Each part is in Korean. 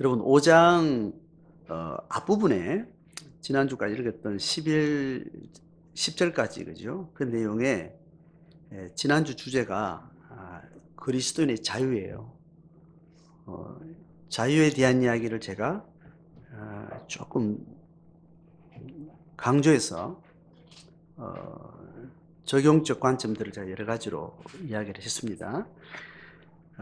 여러분 5장 앞부분에 지난주까지 읽었던 10절까지 그죠? 그 내용에 지난주 주제가 그리스도인의 자유예요. 자유에 대한 이야기를 제가 조금 강조해서 적용적 관점들을 제가 여러 가지로 이야기를 했습니다.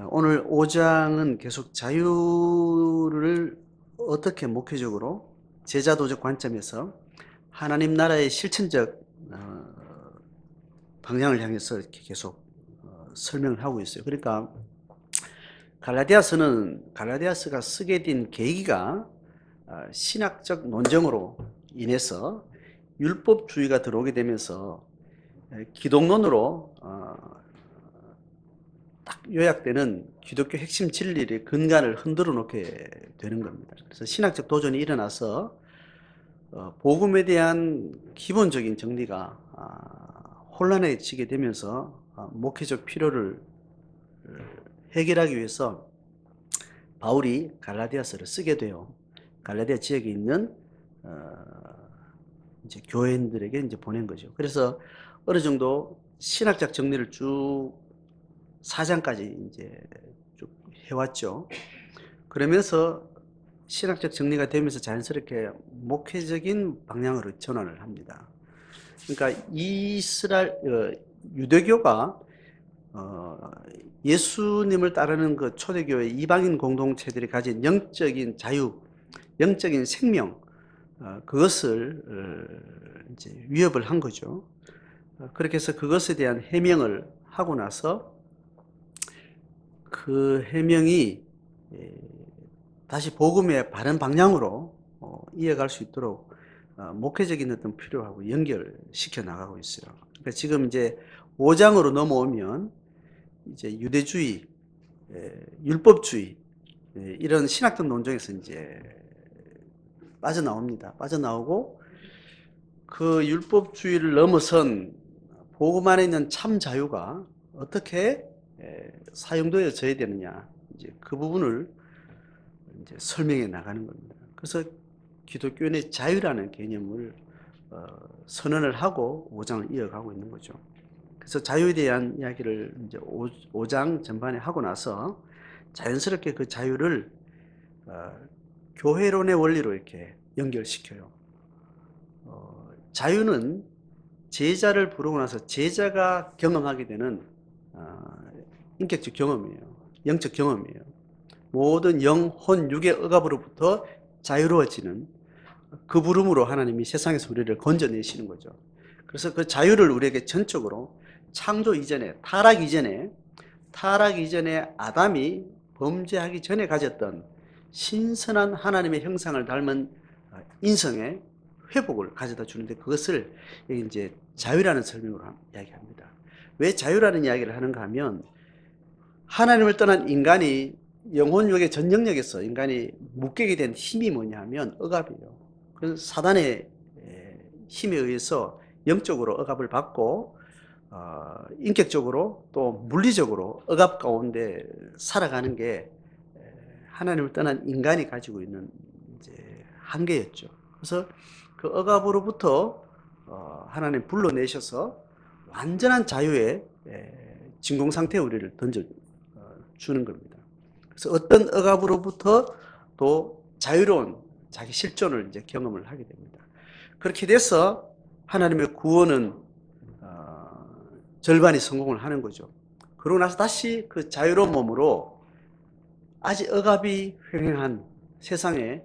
오늘 5장은 계속 자유를 어떻게 목회적으로 제자도적 관점에서 하나님 나라의 실천적 방향을 향해서 이렇게 계속 설명을 하고 있어요. 그러니까 갈라디아서가 쓰게 된 계기가 신학적 논쟁으로 인해서 율법주의가 들어오게 되면서 기독론으로 딱 요약되는 기독교 핵심 진리의 근간을 흔들어 놓게 되는 겁니다. 그래서 신학적 도전이 일어나서 복음에 대한 기본적인 정리가 혼란해지게 되면서 목회적 필요를 해결하기 위해서 바울이 갈라디아서를 쓰게 돼요. 갈라디아 지역에 있는 이제 교회인들에게 이제 보낸 거죠. 그래서 어느 정도 신학적 정리를 쭉 4장까지 이제 쭉 해왔죠. 그러면서 신학적 정리가 되면서 자연스럽게 목회적인 방향으로 전환을 합니다. 그러니까 유대교가 예수님을 따르는 그 초대교회 이방인 공동체들이 가진 영적인 자유, 영적인 생명, 그것을 이제 위협을 한 거죠. 그렇게 해서 그것에 대한 해명을 하고 나서 그 해명이 다시 복음의 바른 방향으로 이어갈 수 있도록 목회적인 어떤 필요하고 연결시켜 나가고 있어요. 그러니까 지금 이제 5장으로 넘어오면 이제 유대주의, 율법주의 이런 신학적 논쟁에서 이제 빠져나오고 그 율법주의를 넘어선 복음 안에 있는 참 자유가 어떻게 사용되어져야 되느냐, 이제 그 부분을 이제 설명해 나가는 겁니다. 그래서 기독교인의 자유라는 개념을 선언을 하고 5장을 이어가고 있는 거죠. 그래서 자유에 대한 이야기를 이제 5장 전반에 하고 나서 자연스럽게 그 자유를 교회론의 원리로 이렇게 연결시켜요. 자유는 제자를 부르고 나서 제자가 경험하게 되는 인격적 경험이에요. 영적 경험이에요. 모든 영, 혼, 육의 억압으로부터 자유로워지는 그 부름으로 하나님이 세상에서 우리를 건져내시는 거죠. 그래서 그 자유를 우리에게 전적으로 창조 이전에, 타락 이전에 아담이 범죄하기 전에 가졌던 신선한 하나님의 형상을 닮은 인성의 회복을 가져다 주는데, 그것을 여기 이제 자유라는 설명으로 이야기합니다. 왜 자유라는 이야기를 하는가 하면, 하나님을 떠난 인간이 영혼욕의 전 영역에서 인간이 묶이게 된 힘이 뭐냐 하면 억압이에요. 그래서 사단의 힘에 의해서 영적으로 억압을 받고 인격적으로 또 물리적으로 억압 가운데 살아가는 게 하나님을 떠난 인간이 가지고 있는 이제 한계였죠. 그래서 그 억압으로부터 하나님 불러내셔서 완전한 자유의 진공 상태에 우리를 던져 주는 겁니다. 그래서 어떤 억압으로부터 또 자유로운 자기 실존을 이제 경험을 하게 됩니다. 그렇게 돼서 하나님의 구원은 절반이 성공을 하는 거죠. 그러고 나서 다시 그 자유로운 몸으로 아직 억압이 횡행한 세상에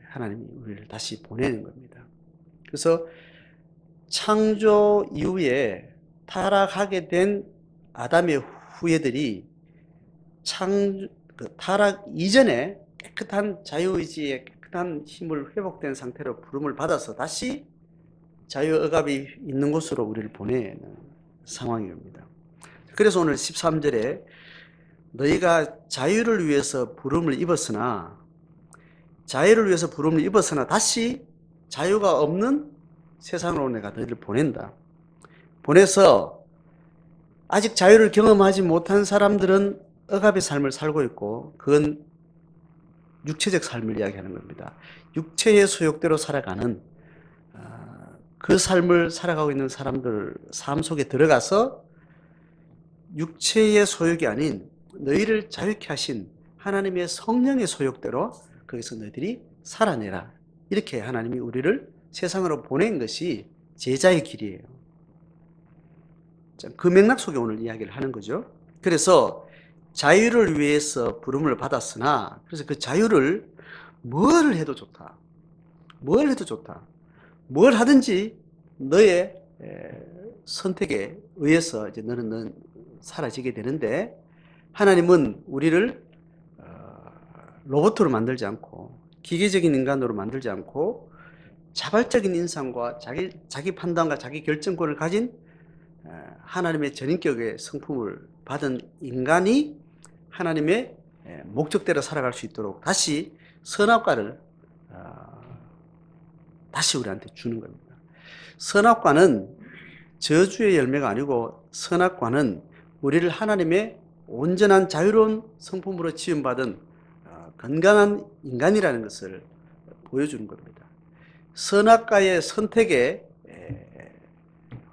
하나님이 우리를 다시 보내는 겁니다. 그래서 창조 이후에 타락하게 된 아담의 후예들이 타락 이전에 깨끗한 자유의지의 깨끗한 힘을 회복된 상태로 부름을 받아서 다시 자유 억압이 있는 곳으로 우리를 보내는 상황입니다. 그래서 오늘 13절에 너희가 자유를 위해서 부름을 입었으나 다시 자유가 없는 세상으로 내가 너희를 보낸다. 보내서 아직 자유를 경험하지 못한 사람들은 억압의 삶을 살고 있고, 그건 육체적 삶을 이야기하는 겁니다. 육체의 소욕대로 살아가는 그 삶을 살아가고 있는 사람들 삶 속에 들어가서 육체의 소욕이 아닌 너희를 자유케 하신 하나님의 성령의 소욕대로 거기서 너희들이 살아내라. 이렇게 하나님이 우리를 세상으로 보낸 것이 제자의 길이에요. 그 맥락 속에 오늘 이야기를 하는 거죠. 그래서 자유를 위해서 부름을 받았으나, 그래서 그 자유를 뭘 해도 좋다. 뭘 해도 좋다. 뭘 하든지 너의 선택에 의해서 이제 너는 사라지게 되는데, 하나님은 우리를 로봇으로 만들지 않고 기계적인 인간으로 만들지 않고 자발적인 인상과 자기 판단과 자기 결정권을 가진 하나님의 전인격의 성품을 받은 인간이 하나님의 목적대로 살아갈 수 있도록 다시 선악과를 다시 우리한테 주는 겁니다. 선악과는 저주의 열매가 아니고 선악과는 우리를 하나님의 온전한 자유로운 성품으로 지음받은 건강한 인간이라는 것을 보여주는 겁니다. 선악과의 선택에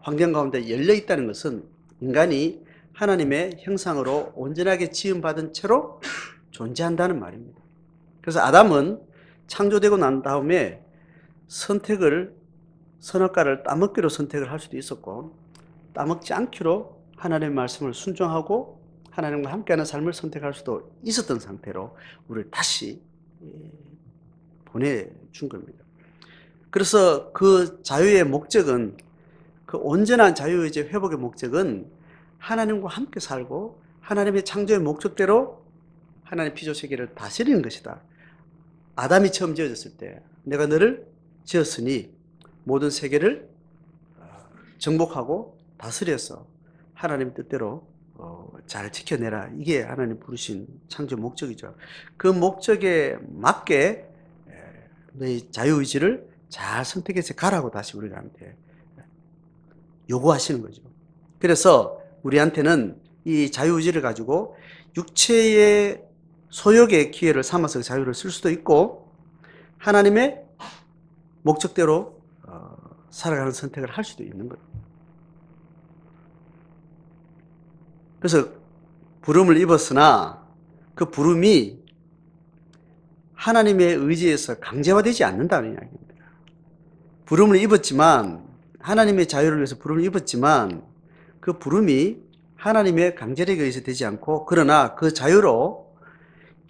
환경 가운데 열려 있다는 것은 인간이 하나님의 형상으로 온전하게 지음받은 채로 존재한다는 말입니다. 그래서 아담은 창조되고 난 다음에 선악과를 따먹기로 선택을 할 수도 있었고, 따먹지 않기로 하나님의 말씀을 순종하고 하나님과 함께하는 삶을 선택할 수도 있었던 상태로 우리를 다시 보내준 겁니다. 그래서 그 자유의 목적은, 그 온전한 자유의지의 회복의 목적은 하나님과 함께 살고 하나님의 창조의 목적대로 하나님의 피조세계를 다스리는 것이다. 아담이 처음 지어졌을 때 내가 너를 지었으니 모든 세계를 정복하고 다스려서 하나님 뜻대로 잘 지켜내라. 이게 하나님 부르신 창조 목적이죠. 그 목적에 맞게 너희 자유의지를 잘 선택해서 가라고 다시 우리한테 요구하시는 거죠. 그래서 우리한테는 이 자유의지를 가지고 육체의 소욕의 기회를 삼아서 자유를 쓸 수도 있고 하나님의 목적대로 살아가는 선택을 할 수도 있는 거예요. 그래서 부름을 입었으나 그 부름이 하나님의 의지에서 강제화되지 않는다는 이야기입니다. 부름을 입었지만, 하나님의 자유를 위해서 부름을 입었지만 그 부름이 하나님의 강제력에 의해서 되지 않고, 그러나 그 자유로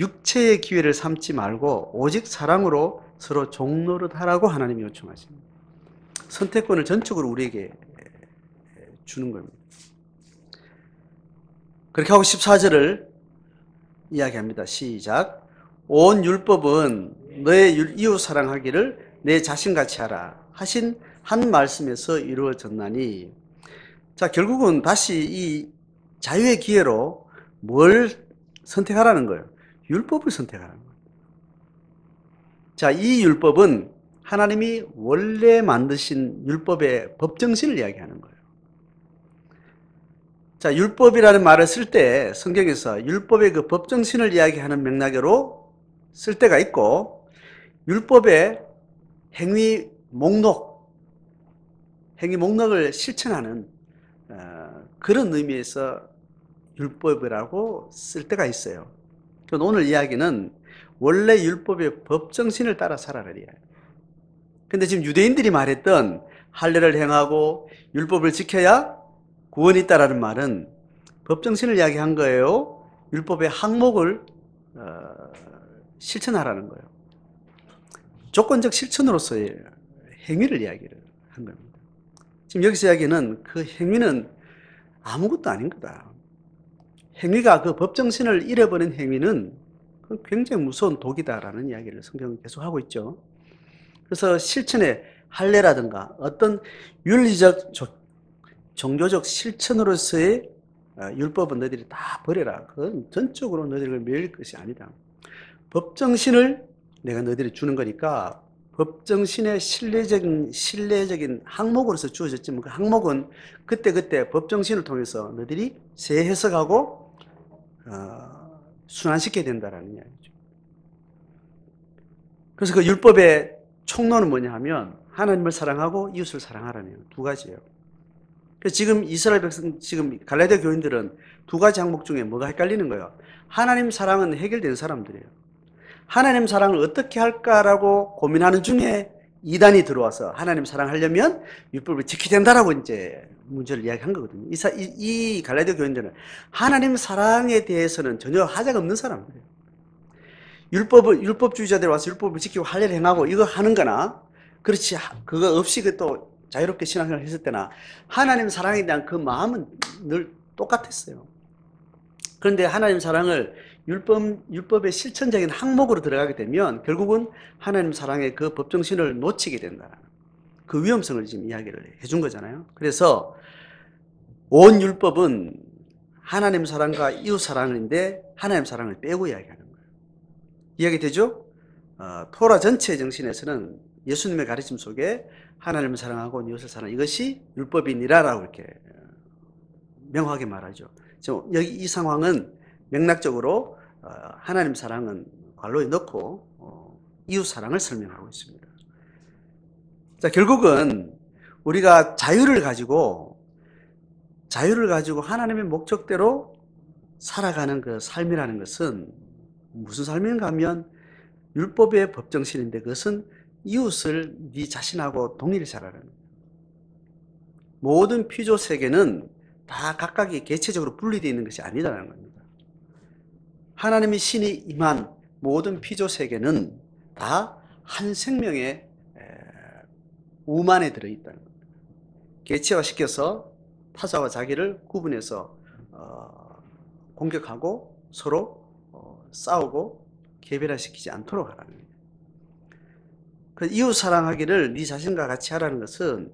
육체의 기회를 삼지 말고 오직 사랑으로 서로 종노릇하라고 하나님이 요청하십니다. 선택권을 전적으로 우리에게 주는 겁니다. 그렇게 하고 14절을 이야기합니다. 시작. 온 율법은 너의 이웃 사랑하기를 내 자신같이 하라 하신 한 말씀에서 이루어졌나니. 자, 결국은 다시 이 자유의 기회로 뭘 선택하라는 거예요? 율법을 선택하라는 거예요. 자, 이 율법은 하나님이 원래 만드신 율법의 법정신을 이야기하는 거예요. 자, 율법이라는 말을 쓸 때 성경에서 율법의 그 법정신을 이야기하는 맥락으로 쓸 때가 있고, 율법의 행위 목록을 실천하는 그런 의미에서 율법이라고 쓸 때가 있어요. 그런데 오늘 이야기는 원래 율법의 법정신을 따라 살아라. 근데 지금 유대인들이 말했던 할례를 행하고 율법을 지켜야 구원이 있다라는 말은 법정신을 이야기한 거예요? 율법의 항목을 실천하라는 거예요. 조건적 실천으로서의 행위를 이야기를 한 겁니다. 지금 여기서 이야기는 그 행위는 아무것도 아닌 거다. 행위가, 그 법정신을 잃어버린 행위는 굉장히 무서운 독이다라는 이야기를 성경은 계속 하고 있죠. 그래서 실천의 할례라든가 어떤 윤리적, 종교적 실천으로서의 율법은 너희들이 다 버려라. 그건 전적으로 너희들을 매일 것이 아니다. 법정신을 내가 너희들이 주는 거니까 법정신의 신뢰적인 항목으로서 주어졌지만 그 항목은 그때그때 법정신을 통해서 너희들이 재해석하고 순환시켜야 된다는 이야기죠. 그래서 그 율법의 총론은 뭐냐 하면 하나님을 사랑하고 이웃을 사랑하라는 두 가지예요. 그래서 지금 이스라엘 백성, 지금 갈라디아 교인들은 두 가지 항목 중에 뭐가 헷갈리는 거예요. 하나님 사랑은 해결된 사람들이에요. 하나님 사랑을 어떻게 할까라고 고민하는 중에 이단이 들어와서 하나님 사랑하려면 율법을 지켜야 된다라고 이제 문제를 이야기한 거거든요. 이 갈라디아 교인들은 하나님 사랑에 대해서는 전혀 하자가 없는 사람들이에요. 율법주의자들 와서 율법을 지키고 할례를 행하고 이거 하는 거나, 그렇지, 그거 없이 또 자유롭게 신앙생활을 했을 때나 하나님 사랑에 대한 그 마음은 늘 똑같았어요. 그런데 하나님 사랑을 율법의 실천적인 항목으로 들어가게 되면 결국은 하나님 사랑의 그 법정신을 놓치게 된다는 그 위험성을 지금 이야기를 해준 거잖아요. 그래서 온 율법은 하나님 사랑과 이웃 사랑인데 하나님 사랑을 빼고 이야기하는 거예요. 이야기 되죠? 토라 전체의 정신에서는 예수님의 가르침 속에 하나님을 사랑하고 이웃을 사랑, 이것이 율법이니라라고 이렇게 명확하게 말하죠. 여기 이 상황은 맥락적으로 하나님 사랑은 괄호에 넣고 이웃 사랑을 설명하고 있습니다. 자, 결국은 우리가 자유를 가지고 하나님의 목적대로 살아가는 그 삶이라는 것은 무슨 삶인가 하면 율법의 법정신인데 그것은 이웃을 네 자신하고 동일히 살아가는 거예요. 모든 피조 세계는 다 각각이 개체적으로 분리되어 있는 것이 아니라는 겁니다. 하나님의 신이 임한 모든 피조 세계는 다 한 생명의 우음 안에 들어있다는 겁니다. 개체화시켜서 타자와 자기를 구분해서 공격하고 서로 싸우고 개별화시키지 않도록 하라는 거예요. 그래서 이웃 사랑하기를 네 자신과 같이 하라는 것은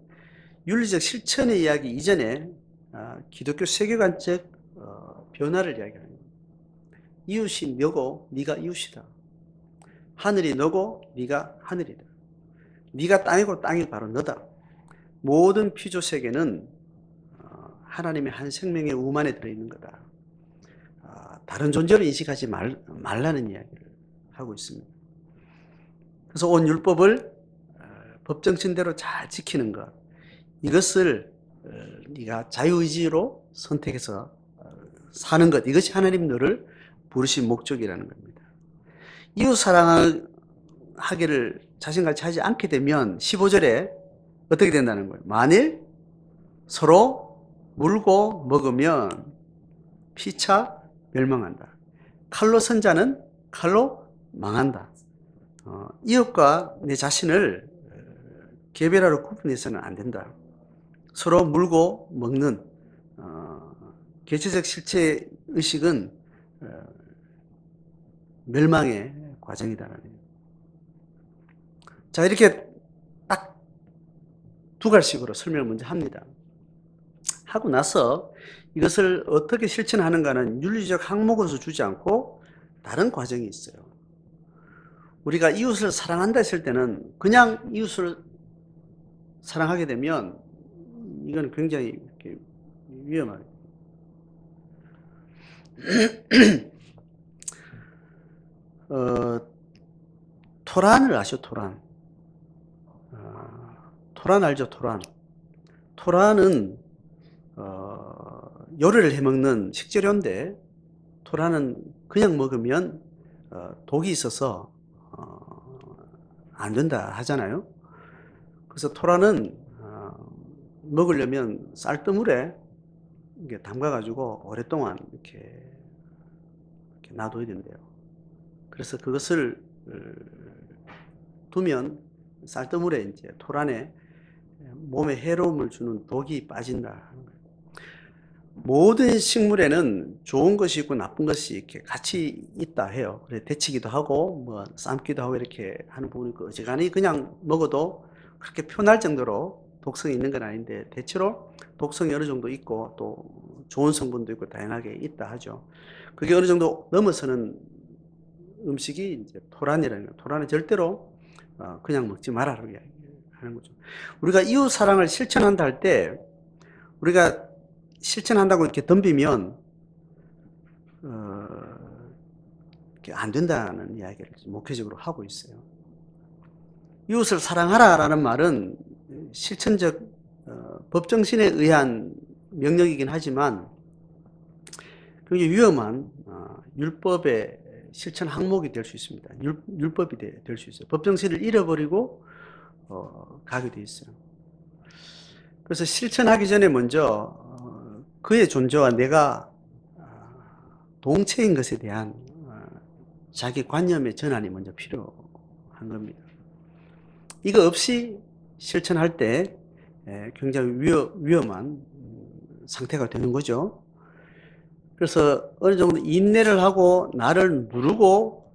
윤리적 실천의 이야기 이전에 기독교 세계관적 변화를 이야기하는 거예요. 이웃이 너고 네가 이웃이다. 하늘이 너고 네가 하늘이다. 네가 땅이고 땅이 바로 너다. 모든 피조 세계는 하나님의 한 생명의 우음 안에 들어있는 거다. 다른 존재로 인식하지 말라는 이야기를 하고 있습니다. 그래서 온 율법을 법정신대로 잘 지키는 것, 이것을 네가 자유의지로 선택해서 사는 것, 이것이 하나님 너를 부르신 목적이라는 겁니다. 이웃 사랑하기를 자신같이 하지 않게 되면 15절에 어떻게 된다는 거예요? 만일 서로 물고 먹으면 피차 멸망한다. 칼로 선자는 칼로 망한다. 이웃과 내 자신을 개별화로 구분해서는 안 된다. 서로 물고 먹는 개체적 실체 의식은 멸망의 과정이다라는 거예요. 자, 이렇게 딱 두 갈씩으로 설명을 먼저 합니다. 하고 나서 이것을 어떻게 실천하는가는 윤리적 항목으로서 주지 않고 다른 과정이 있어요. 우리가 이웃을 사랑한다 했을 때는 그냥 이웃을 사랑하게 되면 이건 굉장히 위험하게. 토란을 아시죠? 토란. 토란 알죠? 토란. 토란은 요리를 해먹는 식재료인데 토란은 그냥 먹으면 독이 있어서 안 된다 하잖아요. 그래서 토란은 먹으려면 쌀뜨물에 담가가지고 오랫동안 이렇게 놔둬야 된대요. 그래서 그것을 두면 쌀뜨물에 이제 토란에 몸에 해로움을 주는 독이 빠진다 하는 거예요. 모든 식물에는 좋은 것이 있고 나쁜 것이 이렇게 같이 있다 해요. 그래 데치기도 하고 뭐 삶기도 하고 이렇게 하는 부분이 있고, 어지간히 그냥 먹어도 그렇게 표날 정도로 독성이 있는 건 아닌데 대체로 독성이 어느 정도 있고 또 좋은 성분도 있고 다양하게 있다 하죠. 그게 어느 정도 넘어서는 음식이 이제 토란이라는 거예요. 토란은 절대로 그냥 먹지 말아라고 하는 거죠. 우리가 이웃 사랑을 실천한다 할 때 우리가 실천한다고 이렇게 덤비면 안 된다는 이야기를 목회적으로 하고 있어요. 이웃을 사랑하라라는 말은 실천적 법정신에 의한 명령이긴 하지만 굉장히 위험한 율법의 실천 항목이 될 수 있습니다. 율법이 될 수 있어요. 법정신을 잃어버리고 가게 돼 있어요. 그래서 실천하기 전에 먼저 그의 존재와 내가 동체인 것에 대한 자기 관념의 전환이 먼저 필요한 겁니다. 이거 없이 실천할 때 굉장히 위험한 상태가 되는 거죠. 그래서 어느 정도 인내를 하고 나를 누르고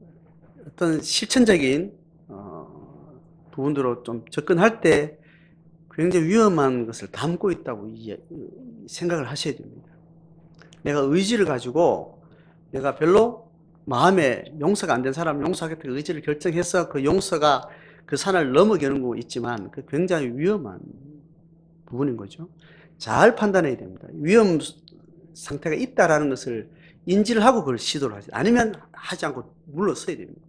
어떤 실천적인 부분으로 좀 접근할 때 굉장히 위험한 것을 담고 있다고 생각을 하셔야 됩니다. 내가 의지를 가지고 내가 별로 마음에 용서가 안 된 사람 용서하겠다 의지를 결정해서 그 용서가 그 산을 넘어가는 거 있지만 그 굉장히 위험한 부분인 거죠. 잘 판단해야 됩니다. 위험 상태가 있다라는 것을 인지를 하고 그걸 시도를 하지 아니면 하지 않고 물러서야 됩니다.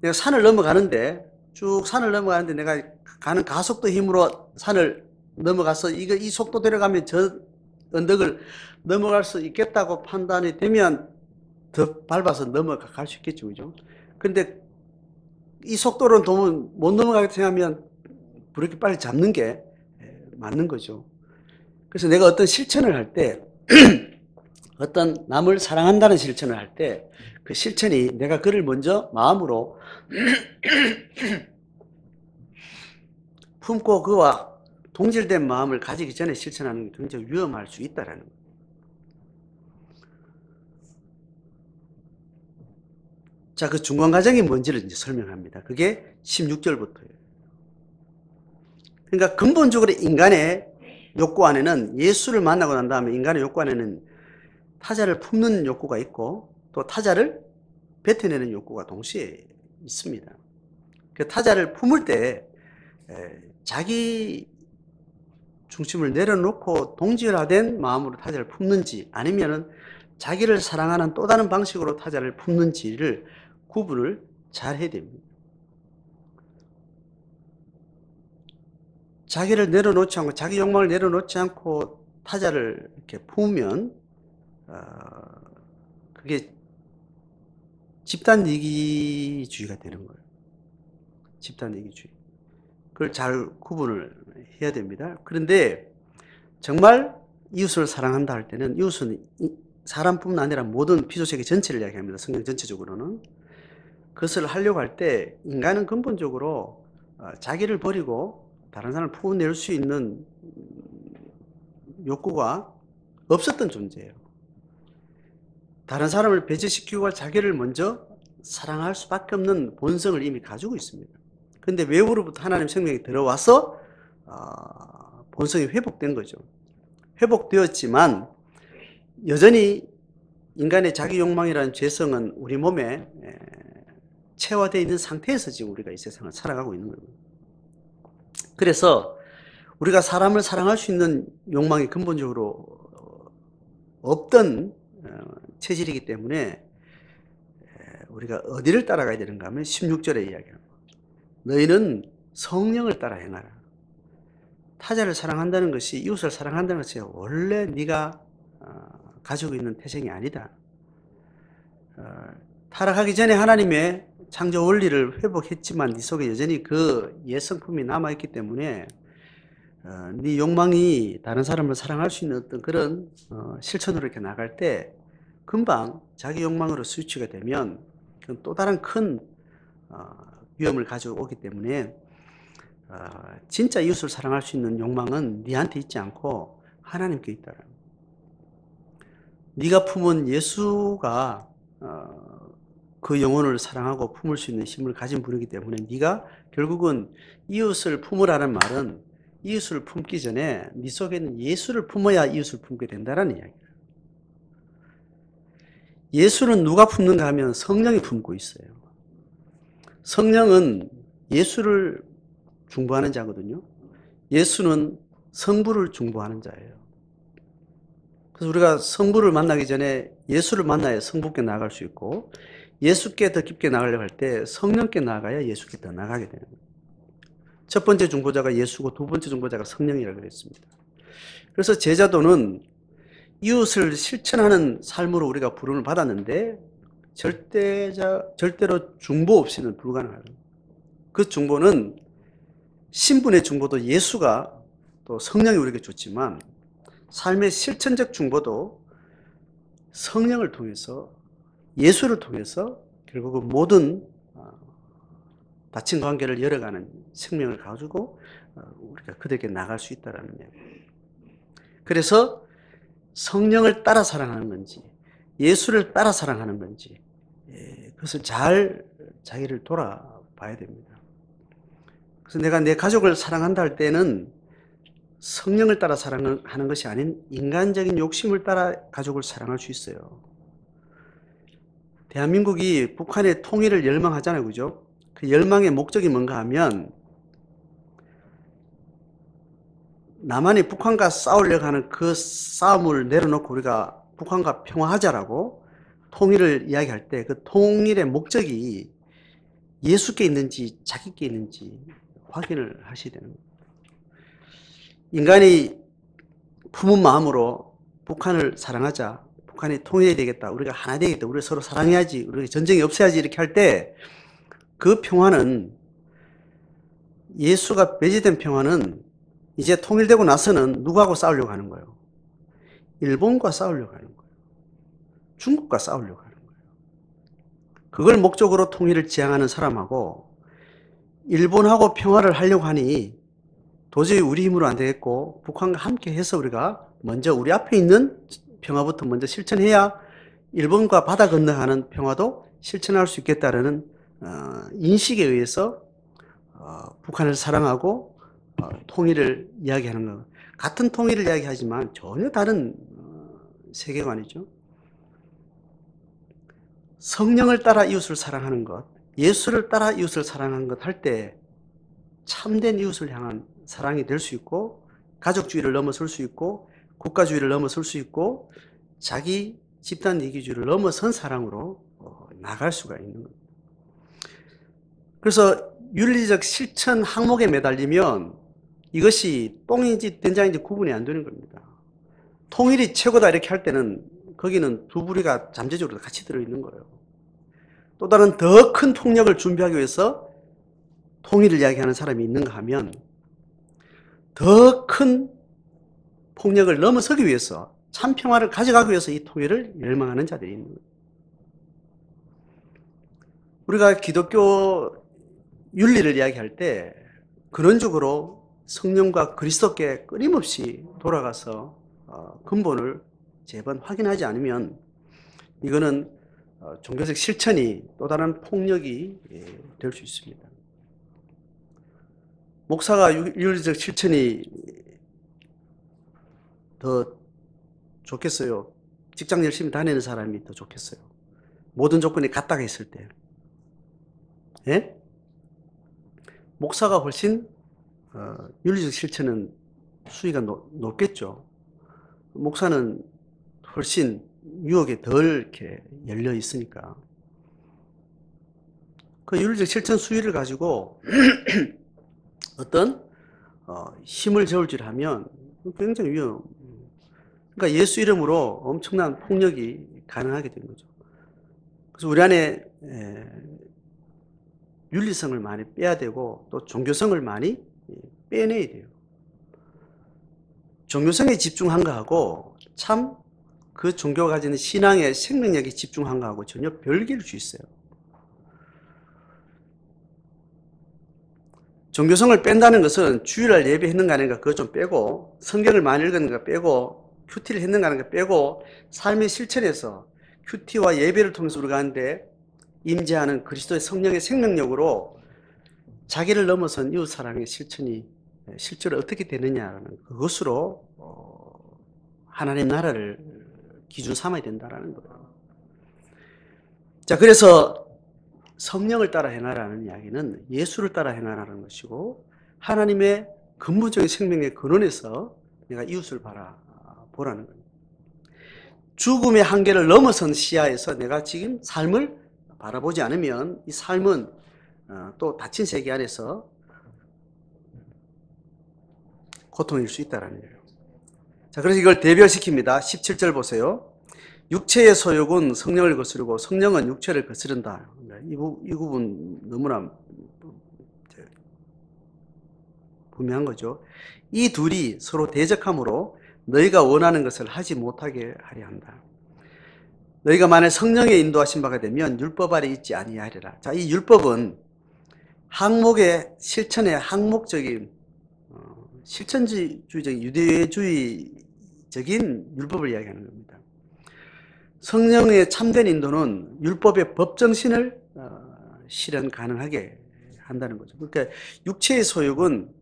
내가 산을 넘어가는데 쭉 산을 넘어가는데 내가 가는 가속도 힘으로 산을 넘어가서 이 속도 들어가면 저 언덕을 넘어갈 수 있겠다고 판단이 되면 더 밟아서 넘어갈 수 있겠죠. 그죠? 근데 이 속도로는 도무지 못 넘어가게 생각하면 브레이크 빨리 잡는 게 맞는 거죠. 그래서 내가 어떤 실천을 할 때, 어떤 남을 사랑한다는 실천을 할 때, 그 실천이 내가 그를 먼저 마음으로 품고 그와 동질된 마음을 가지기 전에 실천하는 게 굉장히 위험할 수 있다라는 거예요. 자, 그 중간 과정이 뭔지를 이제 설명합니다. 그게 16절부터예요. 그러니까 근본적으로 인간의 욕구 안에는 예수를 만나고 난 다음에 인간의 욕구 안에는 타자를 품는 욕구가 있고 또 타자를 뱉어내는 욕구가 동시에 있습니다. 그 타자를 품을 때 자기 중심을 내려놓고 동질화된 마음으로 타자를 품는지 아니면은 자기를 사랑하는 또 다른 방식으로 타자를 품는지를 구분을 잘 해야 됩니다. 자기를 내려놓지 않고 자기 욕망을 내려놓지 않고 타자를 이렇게 품으면 그게 집단 이기주의가 되는 거예요. 집단 이기주의. 그걸 잘 구분을 해야 됩니다. 그런데 정말 이웃을 사랑한다 할 때는 이웃은 사람뿐만 아니라 모든 피조세계 전체를 이야기합니다. 성경 전체적으로는. 그것을 하려고 할 때 인간은 근본적으로 자기를 버리고 다른 사람을 품어낼 수 있는 욕구가 없었던 존재예요. 다른 사람을 배제시키고 자기를 먼저 사랑할 수밖에 없는 본성을 이미 가지고 있습니다. 그런데 외부로부터 하나님 생명이 들어와서 본성이 회복된 거죠. 회복되었지만 여전히 인간의 자기 욕망이라는 죄성은 우리 몸에 체화되어 있는 상태에서 지금 우리가 이 세상을 살아가고 있는 거예요. 그래서 우리가 사람을 사랑할 수 있는 욕망이 근본적으로 없던 체질이기 때문에 우리가 어디를 따라가야 되는가 하면 16절에 이야기합니다. 너희는 성령을 따라 행하라. 타자를 사랑한다는 것이 이웃을 사랑한다는 것이 원래 네가 가지고 있는 태생이 아니다. 타락하기 전에 하나님의 창조 원리를 회복했지만 네 속에 여전히 그 옛성품이 남아있기 때문에 네 욕망이 다른 사람을 사랑할 수 있는 어떤 그런 실천으로 이렇게 나갈 때 금방 자기 욕망으로 스위치가 되면 또 다른 큰 위험을 가져오기 때문에 진짜 이웃을 사랑할 수 있는 욕망은 네한테 있지 않고 하나님께 있다. 네가 품은 예수가 그 영혼을 사랑하고 품을 수 있는 힘을 가진 분이기 때문에 네가 결국은 이웃을 품으라는 말은 이웃을 품기 전에 네 속에 있는 예수를 품어야 이웃을 품게 된다는 이야기예요. 예수는 누가 품는가 하면 성령이 품고 있어요. 성령은 예수를 중보하는 자거든요. 예수는 성부를 중보하는 자예요. 그래서 우리가 성부를 만나기 전에 예수를 만나야 성부께 나아갈 수 있고 예수께 더 깊게 나가려고 할 때 성령께 나아가야 예수께 더 나아가게 되는 거예요. 첫 번째 중보자가 예수고 두 번째 중보자가 성령이라고 그랬습니다. 그래서 제자도는 이웃을 실천하는 삶으로 우리가 부름을 받았는데 절대로 중보 없이는 불가능하다. 그 중보는 신분의 중보도 예수가 또 성령이 우리에게 줬지만 삶의 실천적 중보도 성령을 통해서 예수를 통해서 결국은 모든 닫힌 관계를 열어가는 생명을 가지고 우리가 그들에게 나갈 수 있다는 이야기. 그래서 성령을 따라 사랑하는 건지 예수를 따라 사랑하는 건지 그것을 잘 자기를 돌아봐야 됩니다. 그래서 내가 내 가족을 사랑한다 할 때는 성령을 따라 사랑하는 것이 아닌 인간적인 욕심을 따라 가족을 사랑할 수 있어요. 대한민국이 북한의 통일을 열망하잖아요. 그죠? 그 열망의 목적이 뭔가 하면 남한이 북한과 싸우려고 하는 그 싸움을 내려놓고 우리가 북한과 평화하자라고 통일을 이야기할 때 그 통일의 목적이 예수께 있는지 자기께 있는지 확인을 하셔야 되는 거예요. 인간이 품은 마음으로 북한을 사랑하자, 북한이 통일해야 되겠다, 우리가 하나 되겠다, 우리 서로 사랑해야지, 우리 전쟁이 없어야지 이렇게 할 때 그 평화는 예수가 배제된 평화는 이제 통일되고 나서는 누구하고 싸우려고 하는 거예요? 일본과 싸우려고 하는 거예요. 중국과 싸우려고 하는 거예요. 그걸 목적으로 통일을 지향하는 사람하고 일본하고 평화를 하려고 하니 도저히 우리 힘으로 안 되겠고 북한과 함께 해서 우리가 먼저 우리 앞에 있는 평화부터 먼저 실천해야 일본과 바다 건너가는 평화도 실천할 수 있겠다라는 인식에 의해서 북한을 사랑하고 통일을 이야기하는 것. 같은 통일을 이야기하지만 전혀 다른 세계관이죠. 성령을 따라 이웃을 사랑하는 것, 예수를 따라 이웃을 사랑하는 것 할 때 참된 이웃을 향한 사랑이 될 수 있고 가족주의를 넘어설 수 있고 국가주의를 넘어설 수 있고 자기 집단 이기주의를 넘어선 사랑으로 나갈 수가 있는 겁니다. 그래서 윤리적 실천 항목에 매달리면 이것이 똥인지 된장인지 구분이 안 되는 겁니다. 통일이 최고다 이렇게 할 때는 거기는 두 부리가 잠재적으로 같이 들어있는 거예요. 또 다른 더 큰 폭력을 준비하기 위해서 통일을 이야기하는 사람이 있는가 하면 더 큰 폭력을 넘어서기 위해서 참 평화를 가져가기 위해서 이 통일을 열망하는 자들이 있는 거예요. 우리가 기독교 윤리를 이야기할 때 근원적으로 성령과 그리스도께 끊임없이 돌아가서 근본을 매번 확인하지 않으면 이거는 종교적 실천이 또 다른 폭력이 될 수 있습니다. 목사가 윤리적 실천이 더 좋겠어요? 직장 열심히 다니는 사람이 더 좋겠어요? 모든 조건이 같다가 있을 때. 예? 목사가 훨씬 윤리적 실천은 수위가 높겠죠. 목사는 훨씬 유혹에 덜 이렇게 열려 있으니까. 그 윤리적 실천 수위를 가지고 어떤 힘을 저울질하면 굉장히 위험. 그러니까 예수 이름으로 엄청난 폭력이 가능하게 된 거죠. 그래서 우리 안에 윤리성을 많이 빼야 되고 또 종교성을 많이 빼내야 돼요. 종교성에 집중한 거하고 참 그 종교가 가지는 신앙의 생명력에 집중한 거하고 전혀 별개일 수 있어요. 종교성을 뺀다는 것은 주일날 예배했는가 아닌가 그거 좀 빼고 성경을 많이 읽었는가 빼고 큐티를 했는가 하는 거 빼고 삶의 실천에서 큐티와 예배를 통해서 우리가 하는데 임재하는 그리스도의 성령의 생명력으로 자기를 넘어선 이웃사랑의 실천이 실제로 어떻게 되느냐라는 그것으로 하나님 나라를 기준 삼아야 된다라는 거예요. 자, 그래서 성령을 따라 행하라는 이야기는 예수를 따라 행하라는 것이고 하나님의 근본적인 생명의 근원에서 내가 이웃을 바라보라는 거예요. 죽음의 한계를 넘어선 시야에서 내가 지금 삶을 바라보지 않으면 이 삶은 또 닫힌 세계 안에서 고통일 수 있다는 거예요. 자, 그래서 이걸 대별시킵니다. 17절 보세요. 육체의 소욕은 성령을 거스르고 성령은 육체를 거스른다. 이 부분 너무나 분명한 거죠. 이 둘이 서로 대적함으로 너희가 원하는 것을 하지 못하게 하려 한다. 너희가 만약 성령의 인도하신 바가 되면 율법 아래 있지 아니하리라. 자, 이 율법은 항목의 실천의 항목적인 실천주의적인 유대주의적인 율법을 이야기하는 겁니다. 성령의 참된 인도는 율법의 법정신을 실현 가능하게 한다는 거죠. 그러니까 육체의 소욕은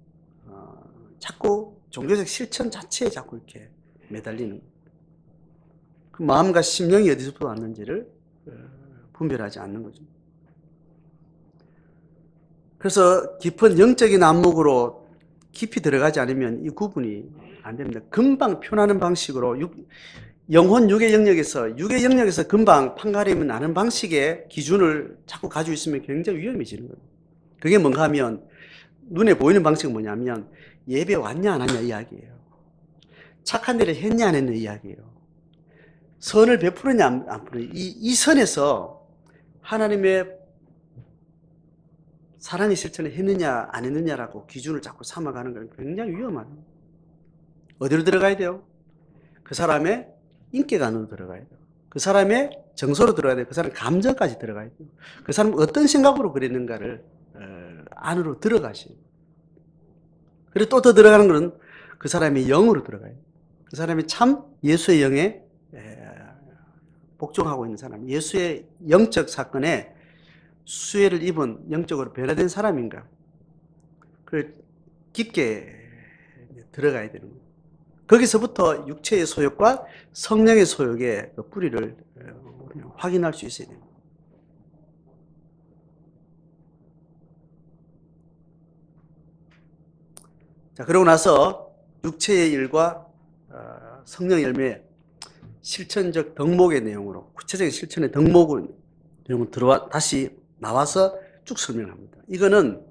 자꾸 종교적 실천 자체에 자꾸 이렇게 매달리는 그 마음과 심령이 어디서부터 왔는지를 분별하지 않는 거죠. 그래서 깊은 영적인 안목으로 깊이 들어가지 않으면 이 구분이 안 됩니다. 금방 표현하는 방식으로 영혼 육의 영역에서 금방 판가름이 나는 방식의 기준을 자꾸 가지고 있으면 굉장히 위험해지는 거예요. 그게 뭔가 하면 눈에 보이는 방식은 뭐냐면 예배 왔냐 안 왔냐 이야기예요. 착한 일을 했냐 안 했냐 이야기예요. 선을 베푸느냐 안 베푸느냐 이 선에서 하나님의 사랑의 실천을 했느냐 안 했느냐라고 기준을 자꾸 삼아가는 건 굉장히 위험하죠. 어디로 들어가야 돼요? 그 사람의 인격 안으로 들어가야 돼요. 그 사람의 정서로 들어가야 돼요. 그 사람의 감정까지 들어가야 돼요. 그 사람은 어떤 생각으로 그랬는가를 안으로 들어가시고, 그리고 또 더 들어가는 것은 그 사람의 영으로 들어가요. 그 사람이 참 예수의 영에 복종하고 있는 사람, 예수의 영적 사건에 수혜를 입은 영적으로 변화된 사람인가, 그걸 깊게 들어가야 되는 거예요. 거기서부터 육체의 소욕과 성령의 소욕의 그 뿌리를 확인할 수 있어야 됩니다. 자, 그러고 나서 육체의 일과 성령의 열매 실천적 덕목의 내용으로, 구체적인 실천의 덕목의 내용으로 다시 나와서 쭉 설명합니다. 이거는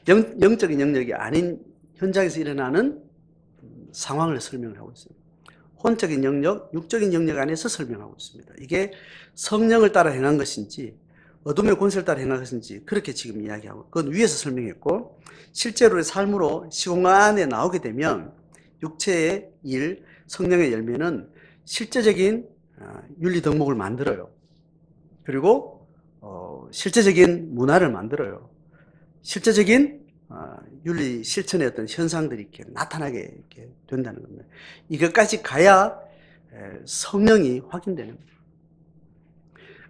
영적인 영역이 아닌 현장에서 일어나는 상황을 설명을 하고 있습니다. 혼적인 영역, 육적인 영역 안에서 설명하고 있습니다. 이게 성령을 따라 행한 것인지 어둠의 권세를 따라 행한 것인지 그렇게 지금 이야기하고, 그건 위에서 설명했고, 실제로의 삶으로 시공간 안에 나오게 되면 육체의 일, 성령의 열매는 실제적인 윤리 덕목을 만들어요. 그리고 실제적인 문화를 만들어요. 실제적인 윤리 실천의 어떤 현상들이 이렇게 나타나게 이렇게 된다는 겁니다. 이것까지 가야 성령이 확인되는 거예요.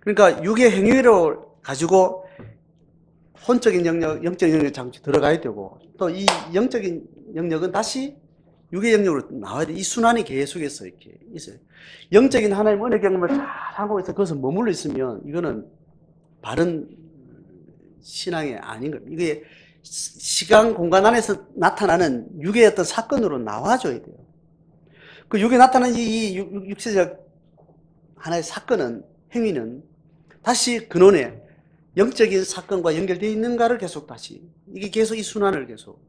그러니까 육의 행위로 가지고 혼적인 영역, 영적인 영역에 잠시 들어가야 되고, 또 이 영적인 영역은 다시 육의 영역으로 나와야 돼. 이 순환이 계속해서 이렇게 있어요. 영적인 하나님 은혜 경험을 잘 하고 있어 거기서 머물러 있으면 이거는 바른 신앙이 아닌 겁니다. 이게 시간, 공간 안에서 나타나는 육의 어떤 사건으로 나와줘야 돼요. 그 육에 나타나는 이 육체적 하나의 사건은, 행위는 다시 근원에 영적인 사건과 연결되어 있는가를 계속 다시, 이게 계속 이 순환을 계속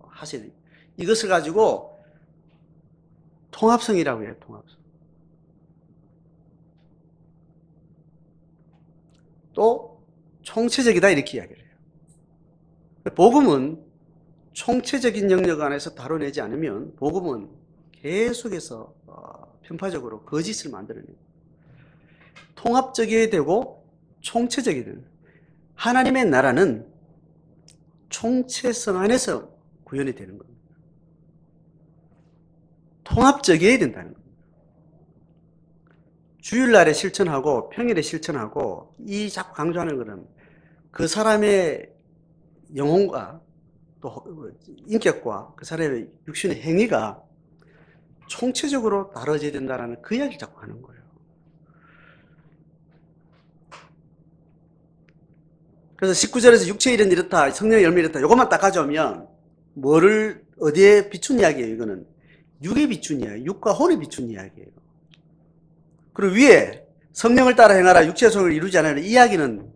하셔야 돼요. 이것을 가지고 통합성이라고 해요, 통합성. 또 총체적이다 이렇게 이야기를 해요. 복음은 총체적인 영역 안에서 다뤄내지 않으면 복음은 계속해서 편파적으로 거짓을 만들어내요. 통합적이어야 되고 총체적이어야 돼요. 하나님의 나라는 총체성 안에서 구현이 되는 겁니다. 통합적이어야 된다는 겁니다. 주일날에 실천하고 평일에 실천하고, 이 자꾸 강조하는 것은 그 사람의 영혼과 또 인격과 그 사람의 육신의 행위가 총체적으로 다뤄져야 된다는 그 이야기를 자꾸 하는 거예요. 그래서 19절에서 육체의 일은 이렇다, 성령의 열매 이렇다, 이것만 딱 가져오면 뭐를 어디에 비춘 이야기예요? 이거는 육에 비춘 이야기, 육과 혼에 비춘 이야기예요. 그리고 위에 성령을 따라 행하라, 육체의 소욕을 이루지 않으라, 이 이야기는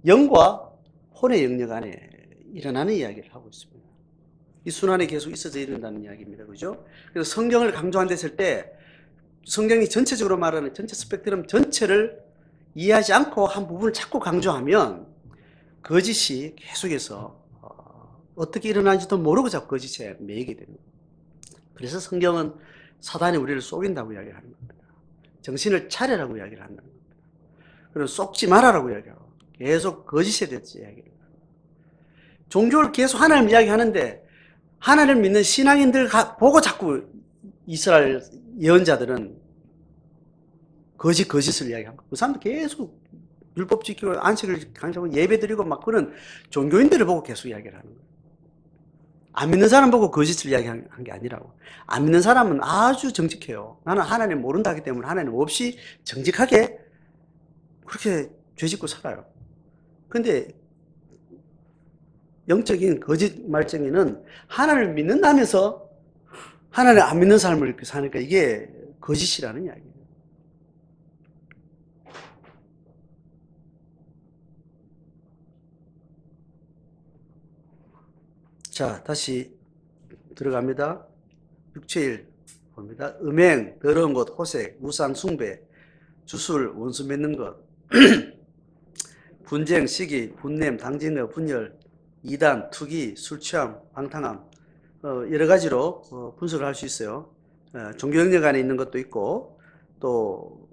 영과 혼의 영역 안에 일어나는 이야기를 하고 있습니다. 이 순환이 계속 있어져야 된다는 이야기입니다. 그죠? 그래서 성경을 강조한댔을 때 성경이 전체적으로 말하는 전체 스펙트럼 전체를 이해하지 않고 한 부분을 자꾸 강조하면 거짓이 계속해서 어떻게 일어나는지도 모르고 자꾸 거짓에 매이게 됩니다. 그래서 성경은 사단이 우리를 속인다고 이야기를 하는 겁니다. 정신을 차려라고 이야기를 한다는 겁니다. 그리고 속지 말아라고 이야기하고 계속 거짓에 대해서 이야기를 합니다. 종교를 계속 하나님 이야기하는데 하나님을 믿는 신앙인들 보고 자꾸 이스라엘 예언자들은 거짓을 이야기합니다. 그 사람들 계속 율법 지키고 안식을 강조하고 예배 드리고 막 그런 종교인들을 보고 계속 이야기를 하는 거예요. 안 믿는 사람 보고 거짓을 이야기한 게 아니라고. 안 믿는 사람은 아주 정직해요. 나는 하나님 모른다 하기 때문에 하나님 없이 정직하게 그렇게 죄짓고 살아요. 근데 영적인 거짓말쟁이는 하나님을 믿는다면서 하나님을 안 믿는 삶을 이렇게 사니까 이게 거짓이라는 이야기예요. 자, 다시 들어갑니다. 육체일 봅니다. 음행, 더러운 것, 호색, 우상 숭배, 주술, 원수 맺는 것, 분쟁, 시기, 분냄, 당진어, 분열, 이단, 투기, 술취함, 방탕함, 여러 가지로 분석을 할 수 있어요. 종교 영역 안에 있는 것도 있고, 또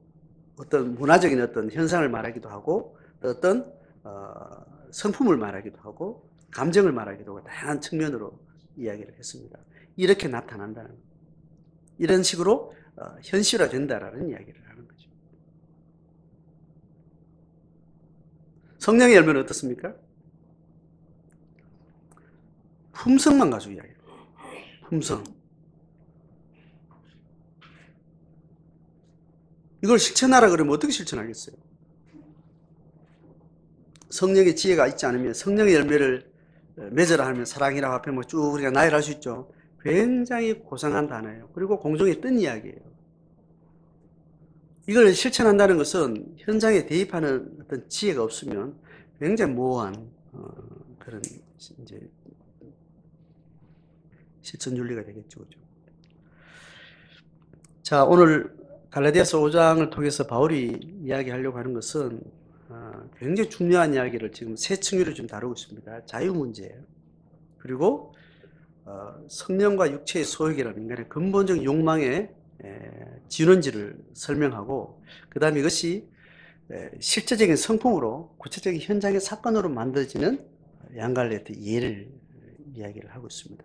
어떤 문화적인 어떤 현상을 말하기도 하고, 또 어떤 성품을 말하기도 하고, 감정을 말하기도 하고, 다양한 측면으로 이야기를 했습니다. 이렇게 나타난다는, 이런 식으로 현실화 된다라는 이야기를 하는 거죠. 성령의 열매는 어떻습니까? 품성만 가지고 이야기해요. 품성. 이걸 실천하라 그러면 어떻게 실천하겠어요? 성령의 지혜가 있지 않으면 성령의 열매를 맺으라 하면 사랑이라고 앞에 뭐 쭉 우리가 나열할 수 있죠. 굉장히 고상한 단어예요. 그리고 공중에 뜬 이야기예요. 이걸 실천한다는 것은 현장에 대입하는 어떤 지혜가 없으면 굉장히 모호한 그런 이제 실천 윤리가 되겠죠. 그죠? 자, 오늘 갈라디아서 5장을 통해서 바울이 이야기하려고 하는 것은 굉장히 중요한 이야기를 지금 세 층위로 좀 다루고 있습니다. 자유 문제, 그리고 성령과 육체의 소욕이라는 인간의 근본적 욕망의 진원지를 설명하고, 그 다음에 이것이 실제적인 성품으로 구체적인 현장의 사건으로 만들어지는 양갈래의 예를 이야기를 하고 있습니다.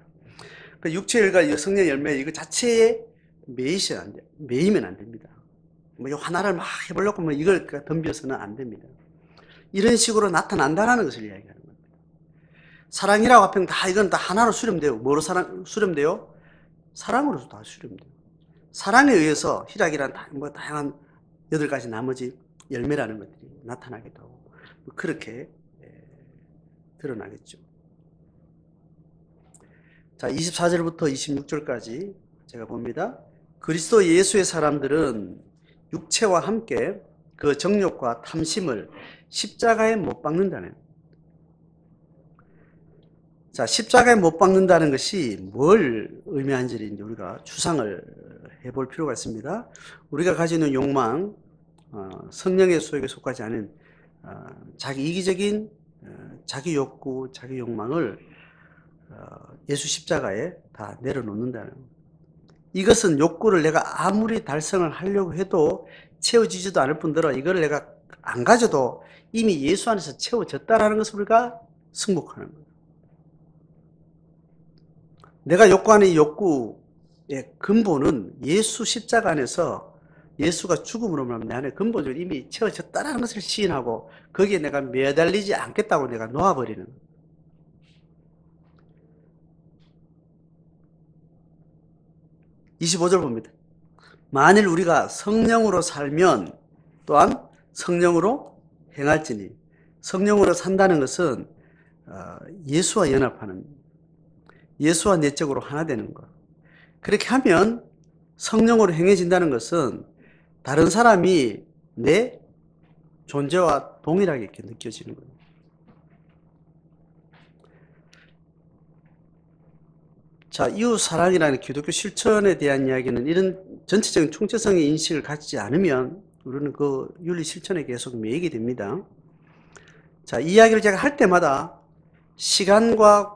그 육체의 일과 성령의 열매 이거 자체에 매이면 안 됩니다. 뭐 하나를 막 해보려고 뭐 이걸 덤벼서는 안 됩니다. 이런 식으로 나타난다는 것을 이야기하는 겁니다. 사랑이라고 하면 이건 다 하나로 수렴돼요. 뭐로 수렴돼요? 사랑으로 다 수렴돼요. 사랑에 의해서 희락이란 뭐 다양한 8가지 나머지 열매라는 것들이 나타나기도 하고 그렇게 드러나겠죠. 자, 24절부터 26절까지 제가 봅니다. 그리스도 예수의 사람들은 육체와 함께 그 정욕과 탐심을 십자가에 못 박는다는. 자, 십자가에 못 박는다는 것이 뭘 의미하는지 이제 우리가 추상을 해볼 필요가 있습니다. 우리가 가지는 욕망, 성령의 소욕에 속하지 않은 자기 이기적인 자기 욕구, 자기 욕망을 예수 십자가에 다 내려놓는다는 겁니다. 이것은 욕구를 내가 아무리 달성을 하려고 해도 채워지지도 않을 뿐더러 이걸 내가 안 가져도 이미 예수 안에서 채워졌다라는 것을 우리가 승복하는 거예요. 내가 욕구하는 이 욕구의 근본은 예수 십자가 안에서 예수가 죽음으로 말하면 내 안에 근본적으로 이미 채워졌다라는 것을 시인하고 거기에 내가 매달리지 않겠다고 내가 놓아버리는 거예요. 25절 봅니다. 만일 우리가 성령으로 살면 또한 성령으로 행할지니, 성령으로 산다는 것은 예수와 연합하는, 예수와 내적으로 하나 되는 것. 그렇게 하면 성령으로 행해진다는 것은 다른 사람이 내 존재와 동일하게 이렇게 느껴지는 거예요. 자, 이웃 사랑이라는 기독교 실천에 대한 이야기는 이런 전체적인 총체성의 인식을 갖지 않으면 우리는 그 윤리 실천에 계속 매이게 됩니다. 자, 이 이야기를 제가 할 때마다 시간과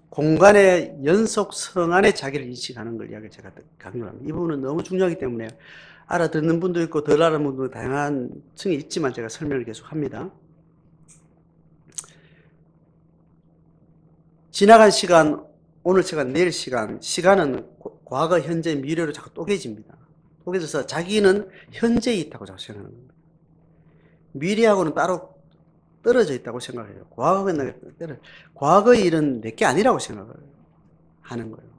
공간의 연속성 안에 자기를 인식하는 걸 이야기를 제가 강조합니다. 이 부분은 너무 중요하기 때문에 알아듣는 분도 있고 덜 알아듣는 분도 다양한 층이 있지만 제가 설명을 계속 합니다. 지나간 시간, 오늘 시간, 내일 시간, 시간은 과거, 현재, 미래로 자꾸 쪼개집니다. 쪼개져서 자기는 현재에 있다고 자꾸 생각하는 겁니다. 미래하고는 따로 떨어져 있다고 생각해요. 과거의 일은 내게 아니라고 생각을 하는 거예요.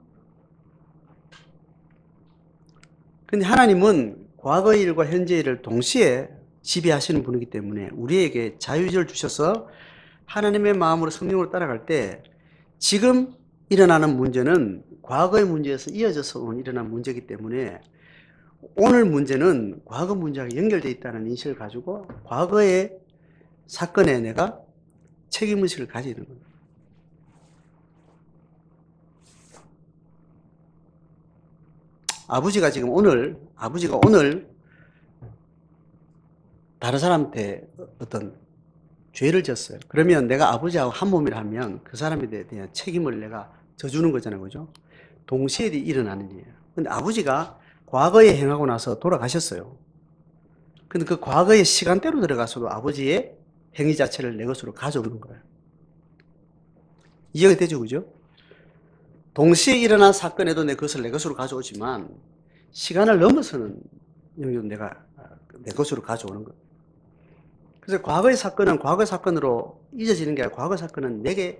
근데 하나님은 과거의 일과 현재의 일을 동시에 지배하시는 분이기 때문에 우리에게 자유의지를 주셔서 하나님의 마음으로 성령으로 따라갈 때 지금 일어나는 문제는 과거의 문제에서 이어져서 일어난 문제이기 때문에 오늘 문제는 과거 문제와 연결되어 있다는 인식을 가지고 과거의 사건에 내가 책임의식을 가지는 겁니다. 아버지가 오늘 다른 사람한테 어떤 죄를 졌어요. 그러면 내가 아버지하고 한 몸이라 하면 그 사람에 대한 책임을 내가 져주는 거잖아요. 그죠? 동시에 일어나는 일이에요. 근데 아버지가 과거에 행하고 나서 돌아가셨어요. 근데 그 과거의 시간대로 들어가서도 아버지의 행위 자체를 내 것으로 가져오는 거예요. 이해가 되죠? 그죠? 동시에 일어난 사건에도 그것을 내 것으로 가져오지만 시간을 넘어서는 영역도 내가 내 것으로 가져오는 거예요. 그래서 과거의 사건은 과거의 사건으로 잊어지는 게 아니라 과거의 사건은 내게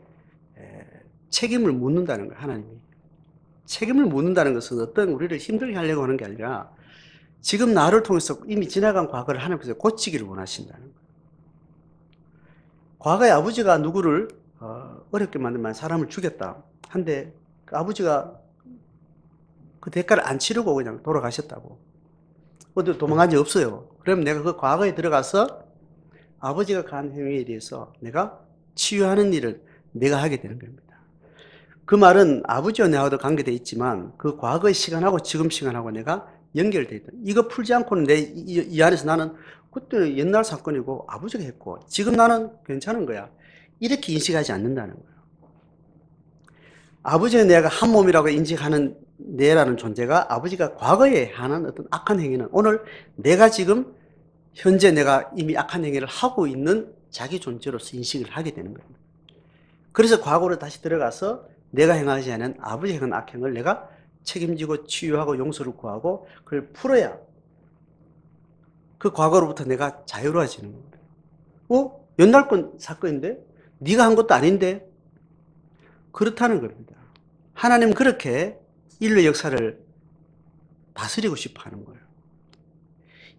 책임을 묻는다는 거예요. 하나님이. 책임을 묻는다는 것은 어떤 우리를 힘들게 하려고 하는 게 아니라 지금 나를 통해서 이미 지나간 과거를 하나님께서 고치기를 원하신다는 거예요. 과거에 아버지가 누구를 어렵게 만들면 사람을 죽였다. 한데 그 아버지가 그 대가를 안 치르고 그냥 돌아가셨다고. 어디 도망간 적 없어요. 그럼 내가 그 과거에 들어가서 아버지가 간 행위에 대해서 내가 치유하는 일을 내가 하게 되는 겁니다. 그 말은 아버지와 내하고도 관계되어 있지만 그 과거의 시간하고 지금 시간하고 내가 연결되어 있다. 이거 풀지 않고는 이 안에서 나는 그때 옛날 사건이고 아버지가 했고 지금 나는 괜찮은 거야. 이렇게 인식하지 않는다는 거예요. 아버지와 내가 한 몸이라고 인식하는 내라는 존재가 아버지가 과거에 하는 어떤 악한 행위는 오늘 내가 지금 현재 내가 이미 악한 행위를 하고 있는 자기 존재로서 인식을 하게 되는 겁니다. 그래서 과거로 다시 들어가서 내가 행하지 않은 아버지가 행한 악행을 내가 책임지고 치유하고 용서를 구하고 그걸 풀어야 그 과거로부터 내가 자유로워지는 겁니다. 옛날 건 사건인데? 네가 한 것도 아닌데? 그렇다는 겁니다. 하나님은 그렇게 인류 역사를 다스리고 싶어 하는 거예요.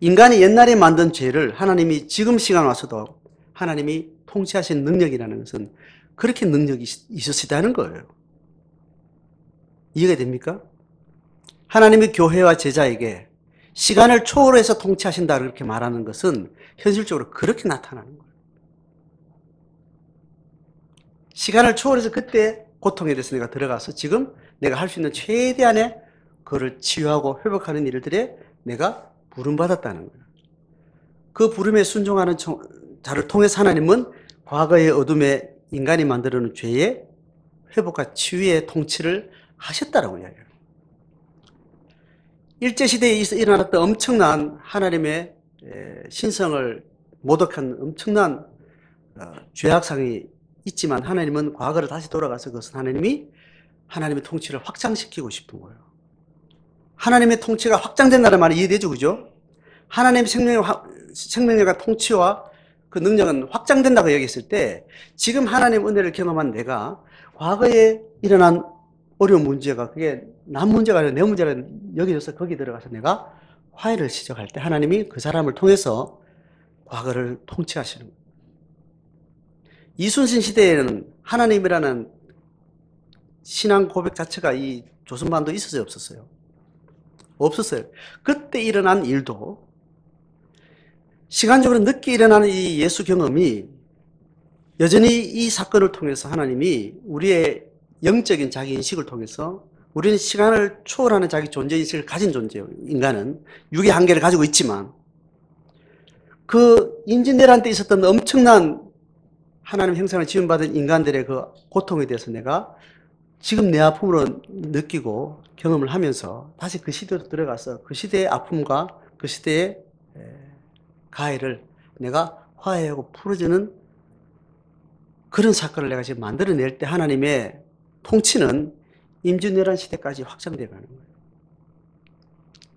인간이 옛날에 만든 죄를 하나님이 지금 시간 와서도 하나님이 통치하신 능력이라는 것은 그렇게 능력이 있으시다는 거예요. 이해가 됩니까? 하나님이 교회와 제자에게 시간을 초월해서 통치하신다 그렇게 말하는 것은 현실적으로 그렇게 나타나는 거예요. 시간을 초월해서 그때 고통에 대해서 내가 들어가서 지금 내가 할 수 있는 최대한의 그를 치유하고 회복하는 일들에 내가 부름받았다는 거예요. 그 부름에 순종하는 자를 통해서 하나님은 과거의 어둠에 인간이 만들어놓은 죄의 회복과 치유의 통치를 하셨다라고 이야기해요. 일제시대에 일어났던 엄청난 하나님의 신성을 모독한 엄청난 죄악상이 있지만 하나님은 과거를 다시 돌아가서 그것은 하나님의 통치를 확장시키고 싶은 거예요. 하나님의 통치가 확장된다는 말이 이해되죠? 그죠? 하나님의 생명력과 통치와 그 능력은 확장된다고 얘기했을 때 지금 하나님의 은혜를 경험한 내가 과거에 일어난 어려운 문제가 그게 남 문제가 아니라 내 문제가 여기져서 거기 들어가서 내가 화해를 시작할 때 하나님이 그 사람을 통해서 과거를 통치하시는 거예요. 이순신 시대에는 하나님이라는 신앙 고백 자체가 이 조선반도에 있었어요? 없었어요? 없었어요. 그때 일어난 일도 시간적으로 늦게 일어나는 이 예수 경험이 여전히 이 사건을 통해서 하나님이 우리의 영적인 자기인식을 통해서 우리는 시간을 초월하는 자기 존재인식을 가진 존재예요. 인간은 육의 한계를 가지고 있지만 그 임진왜란 때 있었던 엄청난 하나님 형상을 지음받은 인간들의 그 고통에 대해서 내가 지금 내 아픔으로 느끼고 경험을 하면서 다시 그 시대로 들어가서 그 시대의 아픔과 그 시대의 가해를 내가 화해하고 풀어주는 그런 사건을 내가 지금 만들어낼 때 하나님의 통치는 임진왜란 시대까지 확장되어 가는 거예요.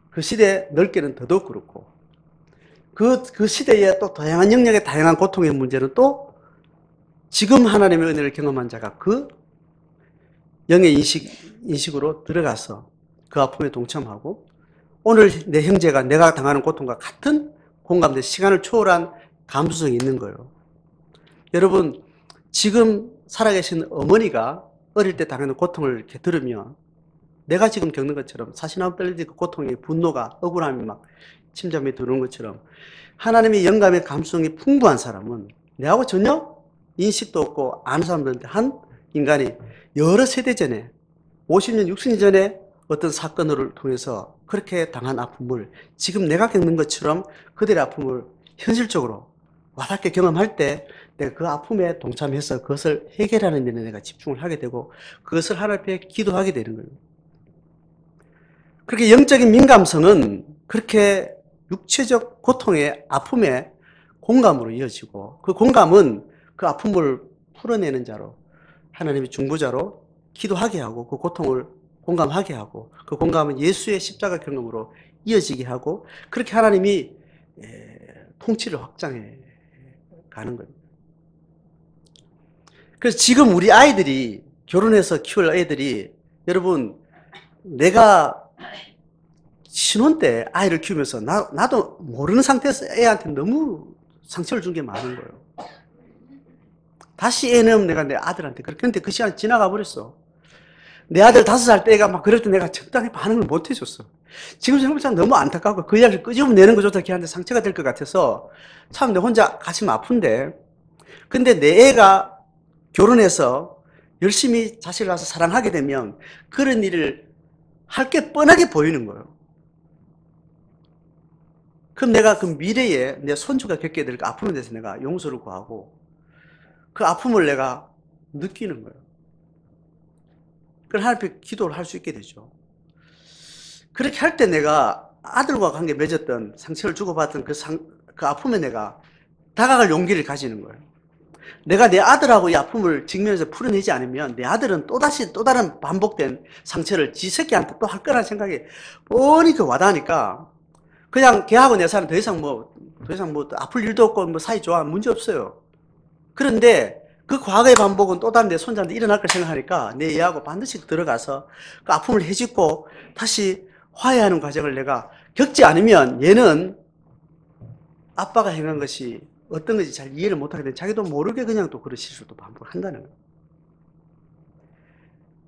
그 시대 넓게는 더더욱 그렇고 그 시대에 또 다양한 영역의 다양한 고통의 문제는 또 지금 하나님의 은혜를 경험한 자가 그 영의 인식으로 들어가서 그 아픔에 동참하고 오늘 내 형제가 내가 당하는 고통과 같은 공감대, 시간을 초월한 감수성이 있는 거예요. 여러분, 지금 살아계신 어머니가 어릴 때 당하는 고통을 이렇게 들으면 내가 지금 겪는 것처럼 사시나무 떨리듯 그 고통의 분노가 억울함이 막 침잠에 드는 것처럼 하나님의 영감의 감수성이 풍부한 사람은 내하고 전혀 인식도 없고 아는 사람들한테 한 인간이 여러 세대 전에 50년, 60년 전에 어떤 사건을 통해서 그렇게 당한 아픔을 지금 내가 겪는 것처럼 그들의 아픔을 현실적으로 와닿게 경험할 때 내가 그 아픔에 동참해서 그것을 해결하는 데는 내가 집중을 하게 되고 그것을 하나님 앞에 기도하게 되는 거예요. 그렇게 영적인 민감성은 그렇게 육체적 고통의 아픔에 공감으로 이어지고 그 공감은 그 아픔을 풀어내는 자로 하나님의 중보자로 기도하게 하고 그 고통을 공감하게 하고 그 공감은 예수의 십자가 경험으로 이어지게 하고 그렇게 하나님이 통치를 확장해 가는 겁니다. 그래서 지금 우리 아이들이 결혼해서 키울 애들이 여러분 내가 신혼 때 아이를 키우면서 나도 모르는 상태에서 애한테 너무 상처를 준 게 많은 거예요. 다시 애 낳으면 내가 내 아들한테 그런데 그 시간 지나가 버렸어. 내 아들 5살 때 애가 막 그럴 때 내가 적당히 반응을 못 해줬어. 지금 생각하면 너무 안타깝고 그 이야기를 끄집어내는 것조차 걔한테 상처가 될 것 같아서 참 내 혼자 가슴 아픈데 근데 내 애가 결혼해서 열심히 자식을 낳아서 사랑하게 되면 그런 일을 할 게 뻔하게 보이는 거예요. 그럼 내가 그 미래에 내 손주가 겪게 될 그 아픔에 대해서 내가 용서를 구하고 그 아픔을 내가 느끼는 거예요. 그걸 하나님 앞에 기도를 할 수 있게 되죠. 그렇게 할 때 내가 아들과 관계 맺었던 상처를 주고받던 그 아픔에 내가 다가갈 용기를 가지는 거예요. 내가 내 아들하고 이 아픔을 직면해서 풀어내지 않으면 내 아들은 또다시 또 다른 반복된 상처를 지 새끼한테 또 할 거라는 생각이 뻔히 그 와닿으니까 그냥 걔하고 내 사이는 더 이상 아플 일도 없고 뭐 사이 좋아 문제 없어요. 그런데 그 과거의 반복은 또 다른 내 손자한테 일어날 걸 생각하니까 내 얘하고 반드시 들어가서 그 아픔을 해짓고 다시 화해하는 과정을 내가 겪지 않으면 얘는 아빠가 행한 것이 어떤 것인지 잘 이해를 못하게 되면 자기도 모르게 그냥 또 그런 실수도 반복한다는 거예요.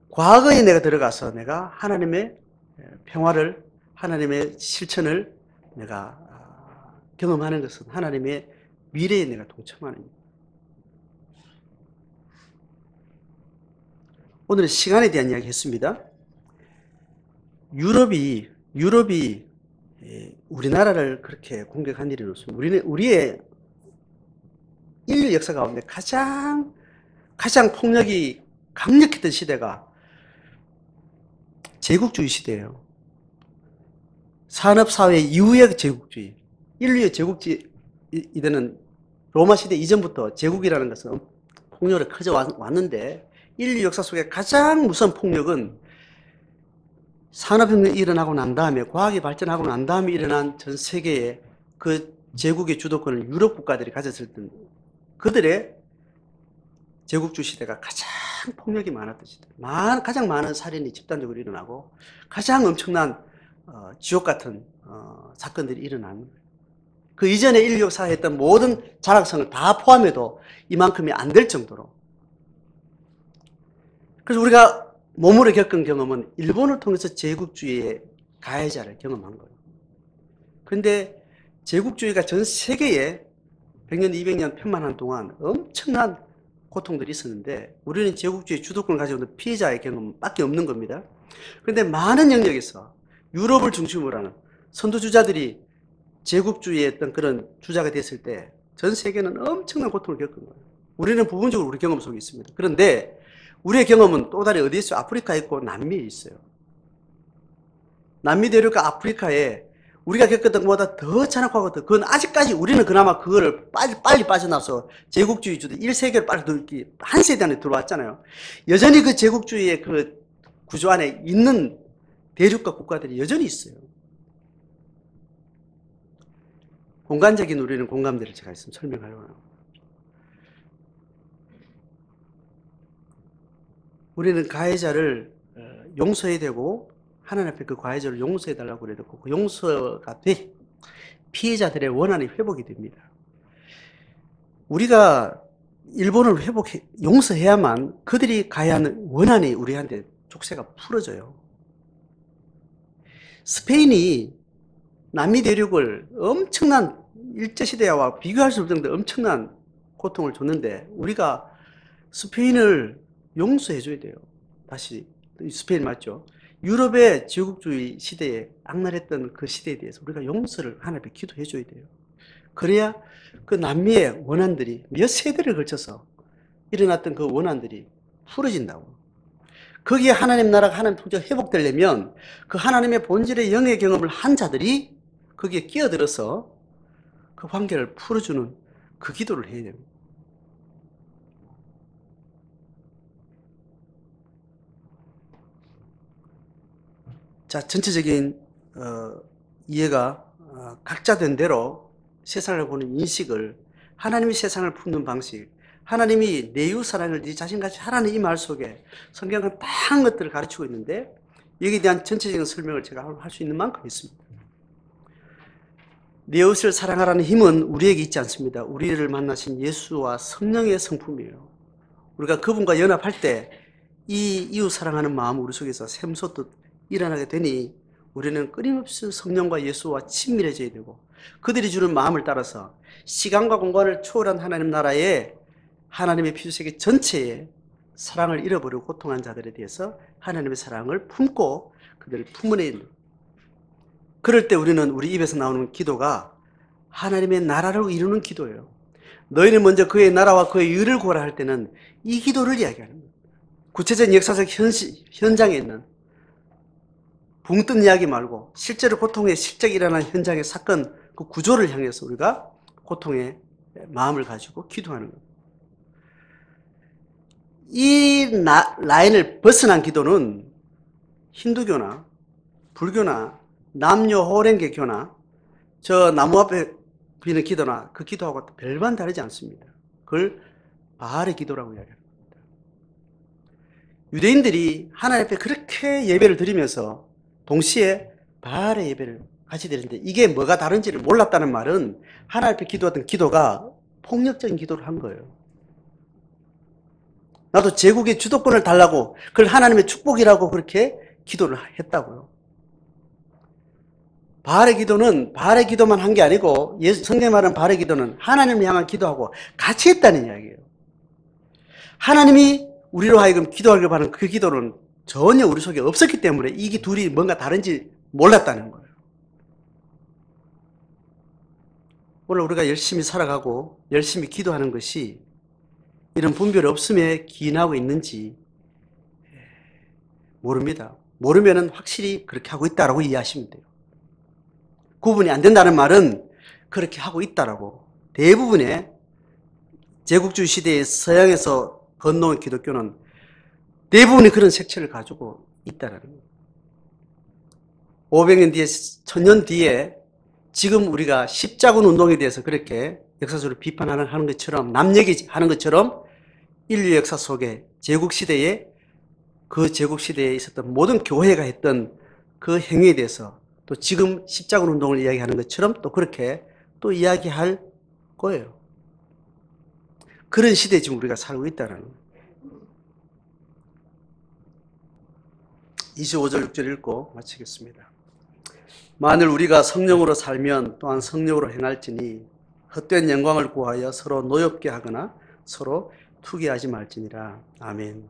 과거에 내가 들어가서 내가 하나님의 평화를 하나님의 실천을 내가 경험하는 것은 하나님의 미래에 내가 동참하는 거예요. 오늘은 시간에 대한 이야기 했습니다. 유럽이 우리나라를 그렇게 공격한 일은 없습니다. 우리의 인류 역사 가운데 가장 폭력이 강력했던 시대가 제국주의 시대예요. 산업사회 이후의 제국주의. 인류의 제국주의 이때는 로마 시대 이전부터 제국이라는 것은 폭력을 커져 왔는데 인류 역사 속에 가장 무서운 폭력은 산업혁명이 일어나고 난 다음에 과학이 발전하고 난 다음에 일어난 전 세계의 그 제국의 주도권을 유럽 국가들이 가졌을 때 그들의 제국주의 시대가 가장 폭력이 많았던 시대. 가장 많은 살인이 집단적으로 일어나고 가장 엄청난 지옥 같은 사건들이 일어나는 거예요. 그 이전에 인류 역사에 했던 모든 자락성을 다 포함해도 이만큼이 안 될 정도로. 그래서 우리가 몸으로 겪은 경험은 일본을 통해서 제국주의의 가해자를 경험한 거예요. 그런데 제국주의가 전 세계에 100년, 200년 편만한 동안 엄청난 고통들이 있었는데 우리는 제국주의 주도권을 가지고 있는 피해자의 경험밖에 없는 겁니다. 그런데 많은 영역에서 유럽을 중심으로 하는 선두주자들이 제국주의의 어떤 그런 주자가 됐을 때 전 세계는 엄청난 고통을 겪은 거예요. 우리는 부분적으로 우리 경험 속에 있습니다. 그런데 우리의 경험은 또 다른 어디에 있어요? 아프리카에 있고 남미에 있어요. 남미 대륙과 아프리카에 우리가 겪었던 것보다 더 잔혹하고 그건 아직까지 우리는 그나마 그거를 빨리 빠져나서 제국주의 주도 1세기를 빨리 한 세대 안에 들어왔잖아요. 여전히 그 제국주의의 그 구조 안에 있는 대륙과 국가들이 여전히 있어요. 공간적인 우리는 공감대를 제가 있으면 설명하려고요. 우리는 가해자를 용서해야 되고 하나님 앞에 그 가해자를 용서해달라고 그래야 되고 그 용서가 돼 피해자들의 원한이 회복이 됩니다. 우리가 일본을 용서해야만 그들이 가해하는 원한이 우리한테 족쇄가 풀어져요. 스페인이 남미 대륙을 엄청난 일제시대와 비교할 수 없을 정도로 엄청난 고통을 줬는데 우리가 스페인을 용서해줘야 돼요. 다시 스페인 맞죠? 유럽의 제국주의 시대에 악랄했던 그 시대에 대해서 우리가 용서를 하나님 앞에 기도해줘야 돼요. 그래야 그 남미의 원한들이 몇 세대를 걸쳐서 일어났던 그 원한들이 풀어진다고. 거기에 하나님 나라가 하나님 통치가 회복되려면 그 하나님의 본질의 영의 경험을 한 자들이 거기에 끼어들어서 그 관계를 풀어주는 그 기도를 해야 됩니다. 자, 전체적인 이해가 각자 된 대로 세상을 보는 인식을 하나님이 세상을 품는 방식, 하나님이 내 이웃 사랑을 네 자신같이 하라는 이 말 속에 성경은 다양한 것들을 가르치고 있는데 여기에 대한 전체적인 설명을 제가 할 수 있는 만큼 있습니다. 내 이웃을 사랑하라는 힘은 우리에게 있지 않습니다. 우리를 만나신 예수와 성령의 성품이에요. 우리가 그분과 연합할 때 이 이웃 사랑하는 마음 우리 속에서 샘솟듯 일어나게 되니 우리는 끊임없이 성령과 예수와 친밀해져야 되고 그들이 주는 마음을 따라서 시간과 공간을 초월한 하나님 나라에 하나님의 피조세계 전체에 사랑을 잃어버리고 고통한 자들에 대해서 하나님의 사랑을 품고 그들을 품어내야 된다. 그럴 때 우리는 우리 입에서 나오는 기도가 하나님의 나라를 이루는 기도예요. 너희는 먼저 그의 나라와 그의 의를 구하라 할 때는 이 기도를 이야기하는 거예요. 구체적인 역사적 현장에 있는 붕 뜬 이야기 말고 실제로 고통에 실제로 일어난 현장의 사건 그 구조를 향해서 우리가 고통의 마음을 가지고 기도하는 거예요. 이 라인을 벗어난 기도는 힌두교나 불교나 남녀 호랭개교나 저 나무 앞에 비는 기도나 그 기도하고 별반 다르지 않습니다. 그걸 바알의 기도라고 이야기합니다. 유대인들이 하나님 앞에 그렇게 예배를 드리면서 동시에 바알의 예배를 같이 드리는데 이게 뭐가 다른지를 몰랐다는 말은 하나님 앞에 기도하던 기도가 폭력적인 기도를 한 거예요. 나도 제국의 주도권을 달라고 그걸 하나님의 축복이라고 그렇게 기도를 했다고요. 바알의 기도는 바알의 기도만 한 게 아니고 성경에 말하는 바알의 기도는 하나님을 향한 기도하고 같이 했다는 이야기예요. 하나님이 우리로 하여금 기도하길 바라는 그 기도는 전혀 우리 속에 없었기 때문에 이게 둘이 뭔가 다른지 몰랐다는 거예요. 오늘 우리가 열심히 살아가고 열심히 기도하는 것이 이런 분별 없음에 기인하고 있는지 모릅니다. 모르면은 확실히 그렇게 하고 있다라고 이해하시면 돼요. 구분이 안 된다는 말은 그렇게 하고 있다라고. 대부분의 제국주의 시대의 서양에서 건너온 기독교는 대부분이 그런 색채를 가지고 있다라는 거예요. 500년 뒤에, 1000년 뒤에 지금 우리가 십자군 운동에 대해서 그렇게 역사적으로 비판하는 것처럼 남얘기하는 것처럼 인류 역사 속에 제국시대에 그 제국시대에 있었던 모든 교회가 했던 그 행위에 대해서 또 지금 십자군 운동을 이야기하는 것처럼 또 그렇게 또 이야기할 거예요. 그런 시대에 지금 우리가 살고 있다는 거예요. 25절 6절 읽고 마치겠습니다. 만일 우리가 성령으로 살면 또한 성령으로 행할지니 헛된 영광을 구하여 서로 노엽게 하거나 서로 투기하지 말지니라. 아멘.